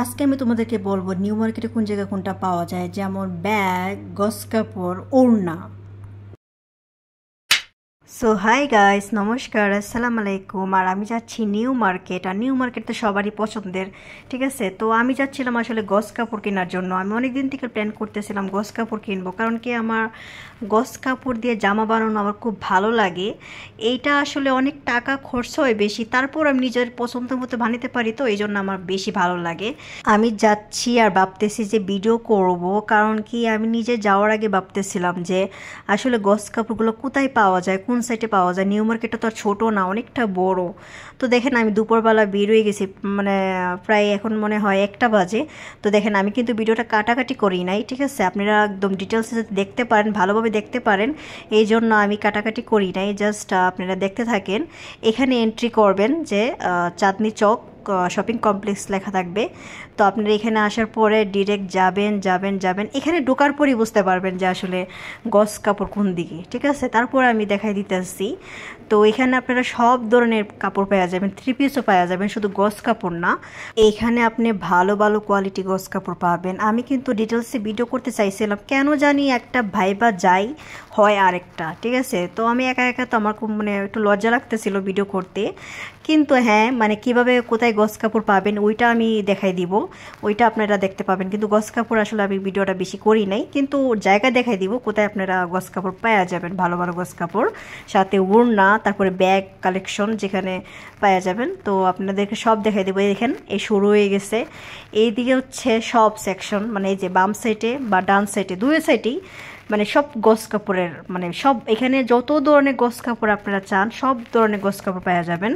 আজকে আমি তোমাদেরকে বলবো নিউ মার্কেটে কোন জায়গায় কোনটা পাওয়া যায়, যেমন ব্যাগ, গস কাপড়, ওড়না। সো হাই গাইস, নমস্কার, আসসালামু আলাইকুম। আর আমি যাচ্ছি নিউ মার্কেট। আর নিউ মার্কেট তো সবারই পছন্দের, ঠিক আছে। তো আমি যাচ্ছিলাম আসলে গস কাপড় কেনার জন্য। আমি অনেক দিন থেকে প্ল্যান করতেছিলাম গস কাপড় কিনবো, কারণ কি আমার গস কাপড় দিয়ে জামা বানানো আমার খুব ভালো লাগে। এইটা আসলে অনেক টাকা খরচ হয় বেশি, তারপর আমি নিজের পছন্দ মতো বানাতে পারি, তো এই জন্য আমার বেশি ভালো লাগে। আমি যাচ্ছি আর ভাবতেছি যে ভিডিও করব, কারণ কি আমি নিজে যাওয়ার আগে ভাবতেছিলাম যে আসলে গস কাপড়গুলো কোথায় পাওয়া যায়, কোন সাইডে পাওয়া যায়। নিউ মার্কেটটা তো আর ছোটো না, অনেকটা বড়। তো দেখেন আমি দুপুরবেলা বের হয়ে গেছি, মানে প্রায় এখন মনে হয় 1টা বাজে। তো দেখেন আমি কিন্তু ভিডিওটা কাটাকাটি করি নাই, ঠিক আছে। আপনারা একদম ডিটেলসে দেখতে পারেন, ভালোভাবে দেখতে পারেন, এই জন্য আমি কাটাকাটি করি নাই। জাস্ট আপনারা দেখতে থাকেন। এখানে এন্ট্রি করবেন যে চাঁদনি চক শপিং কমপ্লেক্স লেখা থাকবে। তো আপনারা এখানে আসার পরে ডিরেক্ট যাবেন। এখানে ঢোকার পরই বুঝতে পারবেন যে আসলে গস কাপড় কোন দিকে, ঠিক আছে। তারপর আমি দেখাই দিতেছি। তো এখানে আপনারা সব ধরনের কাপড় পাওয়া যাবেন, 3 পিসও পাওয়া যাবেন, শুধু গস কাপড় না। এইখানে আপনি ভালো ভালো কোয়ালিটি গস কাপড় পাবেন। আমি কিন্তু ডিটেলসে ভিডিও করতে চাইছিলাম, কেন জানি একটা ভাইবা যাই হয় আরেকটা, ঠিক আছে। তো আমি একা একা তো আমার খুব মানে একটু লজ্জা লাগতেছিল ভিডিও করতে। কিন্তু হ্যাঁ, মানে কিভাবে কোথায় গস কাপড় পাবেন ওইটা আমি দেখাই দিব, ওইটা আপনারা দেখতে পাবেন। কিন্তু গস কাপড় আসলে আমি ভিডিওটা বেশি করি নাই, কিন্তু জায়গা দেখাই দিব কোথায় আপনারা গস কাপড় পাওয়া যাবেন, ভালো ভালো গস কাপড়, সাথে ওড়না, তারপরে ব্যাগ কালেকশন যেখানে পাওয়া যাবেন। তো আপনাদেরকে সব দেখাই দেবো। দেখেন এই শুরু হয়ে গেছে, এইদিকে হচ্ছে সব সেকশন, মানে এই যে বাম সাইডে বা ডান সাইডে, দুই সাইডেই মানে সব গস কাপড়ের, মানে সব এখানে যত ধরনের গস কাপড় আপনারা চান সব ধরনের গস কাপড় পাওয়া যাবেন।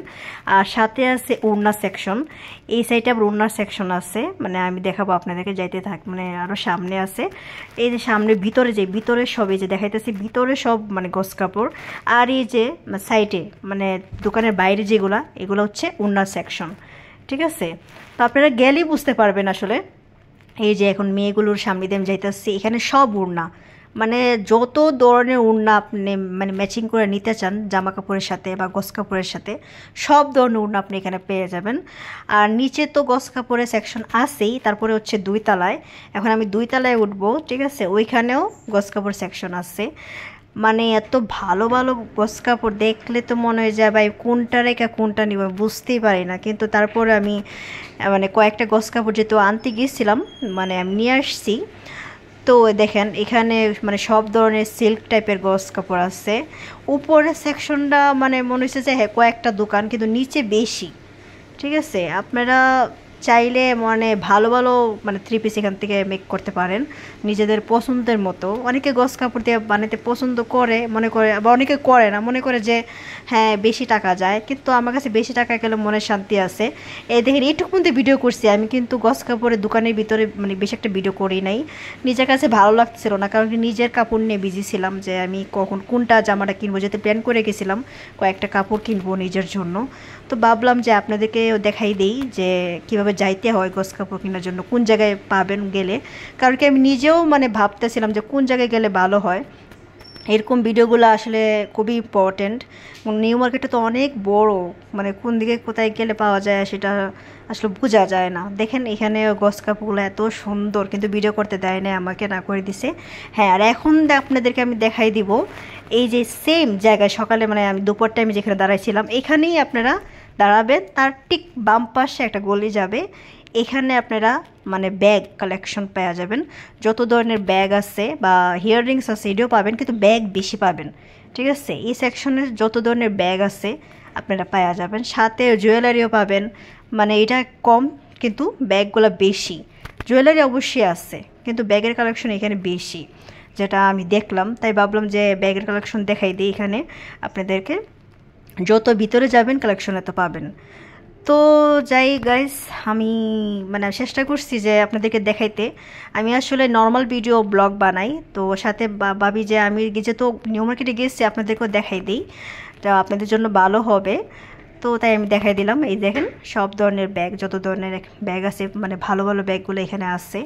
আর সাথে আছে ওড়না সেকশন, এই সাইডে আবার ওড়নার সেকশন আছে, মানে আমি দেখাবো আপনাদেরকে, যাইতে থাক, মানে আরও সামনে আছে। এই যে সামনে ভিতরে, যে ভিতরে সব এই যে দেখাইতেছি, ভিতরে সব মানে গস কাপড়। আর এই যে সাইডে মানে দোকানের বাইরে যেগুলা, এগুলো হচ্ছে ওড়নার সেকশন, ঠিক আছে। তো আপনারা গেলেই বুঝতে পারবেন আসলে। এই যে এখন মেয়েগুলোর সামনে দিয়ে আমি যাইতেছি, এখানে সব ওড়না, মানে যত ধরনের ওড়না আপনি মানে ম্যাচিং করে নিতে চান জামা কাপড়ের সাথে বা গস কাপড়ের সাথে, সব ধরনের ওড়না আপনি এখানে পেয়ে যাবেন। আর নিচে তো গস কাপড়ের সেকশন আছেই, তারপরে হচ্ছে 2 তলায়, এখন আমি 2 তলায় উঠবো, ঠিক আছে। ওইখানেও গস কাপড় সেকশন আছে। মানে এত ভালো ভালো গস কাপড় দেখলে তো মনে হয় যায় ভাই কোনটা রেখা কোনটা নিব, বুঝতেই পারি না। কিন্তু তারপরে আমি মানে কয়েকটা গস কাপড় যেহেতু আনতে গিয়েছিলাম, মানে আমি নিয়ে আসছি। তো দেখেন এখানে মানে সব ধরনের সিল্ক টাইপের গস কাপড় আছে। উপরের সেকশনটা মানে মনে হচ্ছে যে হ্যাঁ কয়েকটা দোকান, কিন্তু নিচে বেশি, ঠিক আছে। আপনারা চাইলে মানে ভালো ভালো মানে 3 পিস এখান থেকে মেক করতে পারেন নিজেদের পছন্দের মতো। অনেকে গস কাপড় দিয়ে বানাতে পছন্দ করে, মনে করে, বা অনেকে করে না, মনে করে যে হ্যাঁ বেশি টাকা যায়, কিন্তু আমার কাছে বেশি টাকা গেলে মনে শান্তি আছে। এই দেখেন এইটুকু মধ্যে ভিডিও করছি আমি, কিন্তু গস কাপড়ের দোকানের ভিতরে মানে বেশি একটা ভিডিও করি নাই, নিজের কাছে ভালো লাগছিল না, কারণ নিজের কাপড় নিয়ে বিজি ছিলাম যে আমি কখন কোনটা জামাটা কিনবো, যেতে প্ল্যান করে গেছিলাম কয়েকটা কাপড় কিনবো নিজের জন্য। তো ভাবলাম যে আপনাদেরকে দেখাই দেই যে কীভাবে যাইতে হয় গস কাপড় কেনার জন্য, কোন জায়গায় পাবেন গেলে। কারণ কি আমি নিজেও মানে ভাবতেছিলাম যে কোন জায়গায় গেলে ভালো হয়। এরকম ভিডিওগুলো আসলে খুবই ইম্পর্ট্যান্ট। নিউ মার্কেটে তো অনেক বড়, মানে কোন দিকে কোথায় গেলে পাওয়া যায় সেটা আসলে বোঝা যায় না। দেখেন এখানে গস কাপড়গুলো এত সুন্দর, কিন্তু ভিডিও করতে দেয় না আমাকে, না করে দিছে। হ্যাঁ, আর এখন আপনাদেরকে আমি দেখাই দিব এই যে সেম জায়গায় সকালে মানে আমি দুপুর টাইমে যেখানে দাঁড়াইছিলাম, এখানেই আপনারা দাঁড়াবেন, তার ঠিক বাম পাশে একটা গলি যাবে, এখানে আপনারা মানে ব্যাগ কালেকশন পাওয়া যাবেন। যত ধরনের ব্যাগ আছে বা হিয়াররিংস আছে এটাও পাবেন, কিন্তু ব্যাগ বেশি পাবেন, ঠিক আছে। এই সেকশনে যত ধরনের ব্যাগ আছে আপনারা পাওয়া যাবেন, সাথে জুয়েলারিও পাবেন। মানে এটা কম, কিন্তু ব্যাগগুলো বেশি। জুয়েলারি অবশ্যই আছে, কিন্তু ব্যাগের কালেকশন এখানে বেশি, যেটা আমি দেখলাম। তাই ভাবলাম যে ব্যাগের কালেকশন দেখাই দিই এখানে আপনাদেরকে। যত ভিতরে যাবেন কালেকশনে তো পাবেন। তো যাই গাইস, আমি মানে চেষ্টা করছি যে আপনাদেরকে দেখাইতে। আমি আসলে নর্মাল ভিডিও ব্লগ বানাই, তো সাথে ভাবি যে আমি যেহেতু নিউ মার্কেটে গেছি আপনাদেরকেও দেখাই দিই, তা আপনাদের জন্য ভালো হবে। তো তাই আমি দেখাই দিলাম। এই দেখেন সব ধরনের ব্যাগ, যত ধরনের ব্যাগ আছে, মানে ভালো ভালো ব্যাগগুলো এখানে আছে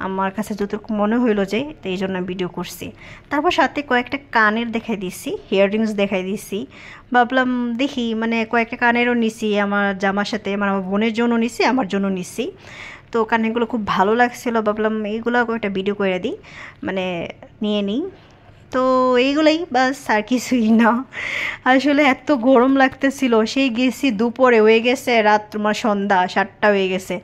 আমার কাছে যতটুকু মনে হইলো যে, তো এই জন্য আমি ভিডিও করছি। তারপর সাথে কয়েকটা কানের দেখাই দিচ্ছি, ইয়াররিংস দেখাই দিচ্ছি। ভাবলাম দেখি, মানে কয়েকটা কানেরও নিছি আমার জামার সাথে, মানে আমার বোনের জন্য নিছি, আমার জন্য নিছি। তো কানেরগুলো খুব ভালো লাগছিলো, ভাবলাম এইগুলো একটা ভিডিও করে দিই, মানে নিয়ে নিই। তো এইগুলোই বাস, আর কিছুই না। আসলে এত গরম লাগতেছিল, সেই গেছি দুপুরে, হয়ে গেছে রাত তোমার সন্ধ্যা 7টা হয়ে গেছে,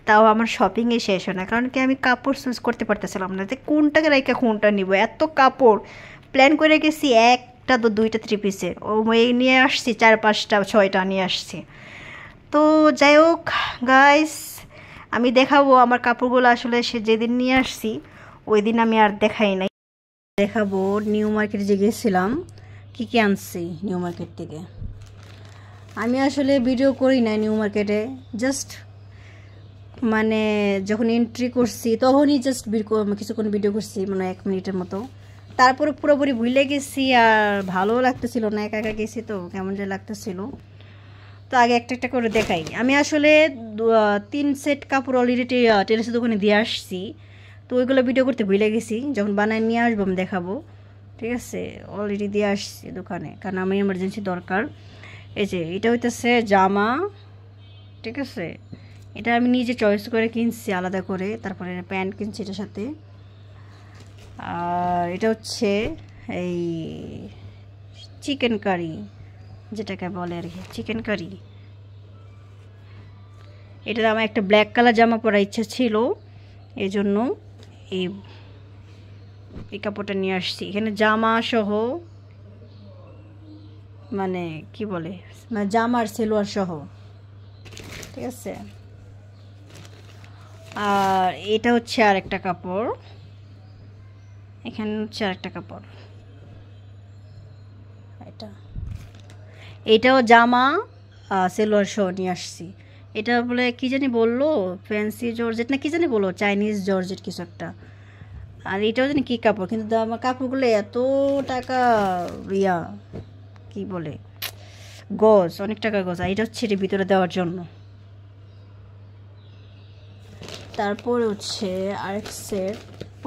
তাও আমার শপিংয়ে শেষ হয় না। কারণ কি আমি কাপড় চুজ করতে পারতেছিলাম না যে কোনটাকে রাইকা কোনটা নিব, এত কাপড় প্ল্যান করে গেছি, একটা তো 2টা 3 পিসের, ও এই নিয়ে আসছি 4 5টা 6টা নিয়ে আসছি। তো যাই হোক গাইস, আমি দেখাবো আমার কাপড়গুলো, আসলে সে যেদিন নিয়ে আসছি ওই দিন আমি আর দেখাই নাই। দেখাবো নিউ মার্কেটে যে গেছিলাম কী কী আনছি নিউ মার্কেট থেকে। আমি আসলে ভিডিও করি না নিউ মার্কেটে, জাস্ট মানে যখন এন্ট্রি করছি তখনই জাস্ট কিছুক্ষণ ভিডিও করছি, মানে 1 মিনিটের মতো। তারপরে পুরোপুরি ভুলে গেছি, আর ভালো লাগতেছিল না, একা একা গেছি তো কেমন যে লাগতেছিল। তো আগে একটা একটা করে দেখাই। আমি আসলে 3 সেট কাপড় অলরেডি টেরেসের দোকানে দিয়ে আসছি, তো ওইগুলো ভিডিও করতে ভুলে গেছি, যখন বানায় নিয়ে আসবো আমি দেখাবো। ঠিক আছে, অলরেডি দিয়ে আসছি দোকানে, কারণ আমার এমার্জেন্সি দরকার। এই যে এটা হইতেছে জামা, ঠিক আছে, এটা আমি নিজে চয়েস করে কিনছি আলাদা করে, তারপরে প্যান্ট কিনছি এটার সাথে। আর এটা হচ্ছে এই চিকেন কারি, যেটাকে বলে আর কি চিকেন কারি। এটা আমার একটা ব্ল্যাক কালার জামা পরার ইচ্ছা ছিল, এই জন্য এই কাপড়টা নিয়ে আসছি। এখানে জামা সহ, মানে কি বলে, মানে জামার সেলোয়ার সহ, ঠিক আছে। আর এটা হচ্ছে আরেকটা কাপড়, এখানে হচ্ছে আরেকটা কাপড়, এটাও জামা সেলোয়ার সহ নিয়ে আসছি। এটা বলে কি জানি বললো, ফ্যান্সি জর্জেট না কি জানি বললো, চাইনিজ জর্জেট কিছু একটা। আর এটাও জানি কী কাপড়, কিন্তু আমার কাপড়গুলো এত টাকা, ইয়া কি বলে গজ, অনেক টাকা গজ। আর এটা হচ্ছে এর ভিতরে দেওয়ার জন্য। তারপর হচ্ছে আরেক সেট,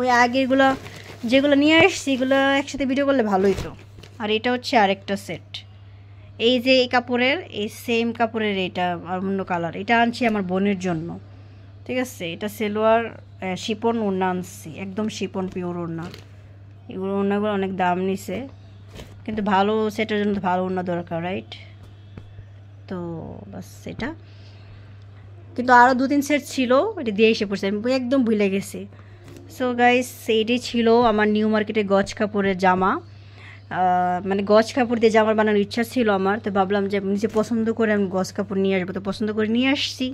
ওই আগেরগুলো যেগুলো নিয়ে আসছি এগুলো একসাথে ভিডিও করলে ভালোই তো। আর এটা হচ্ছে আরেকটা সেট, এই যে এই কাপড়ের, এই সেম কাপড়ের, এটা আর অন্য কালার, এটা আনছি আমার বোনের জন্য, ঠিক আছে। এটা সেলোয়ার শিপন ওড়না আনছি, একদম শিপন পিওর ওড়না। এগুলো ওড়নাগুলো অনেক দাম নিছে, কিন্তু ভালো সেটের জন্য ভালো ওড়না দরকার, রাইট? তো বাস এটা, কিন্তু আরও 2-3 সেট ছিল, এটা দিয়ে এসে পড়ছে, আমি একদম ভুলে গেছি। সো গাইস, এইটাই ছিল আমার নিউ মার্কেটে গজ কাপড়ের জামা। মানে গজ কাপড় দিয়ে জামা বানানোর ইচ্ছা ছিল আমার, তো ভাবলাম যে নিজে পছন্দ করে আমি গজ কাপড় নিয়ে আসবো, তো পছন্দ করে নিয়ে আসছি।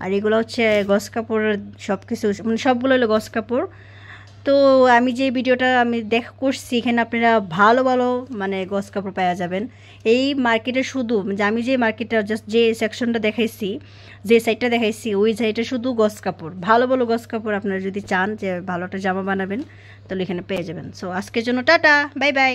আর এগুলো হচ্ছে গজ কাপড়ের সব কিছু, মানে সবগুলো হলো গজ কাপড়। তো আমি যে ভিডিওটা আমি করছি, এখানে আপনারা ভালো ভালো মানে গজ কাপড় পাওয়া যাবেন এই মার্কেটে। শুধু যে আমি যে মার্কেটটা জাস্ট যে সেকশনটা দেখাইছি, যে সাইডটা দেখাইছি, ওই সাইডে শুধু গজ কাপড়, ভালো ভালো গজ কাপড়। আপনারা যদি চান যে ভালো একটা জামা বানাবেন, তাহলে এখানে পেয়ে যাবেন। সো আজকের জন্য টাটা, বাই বাই।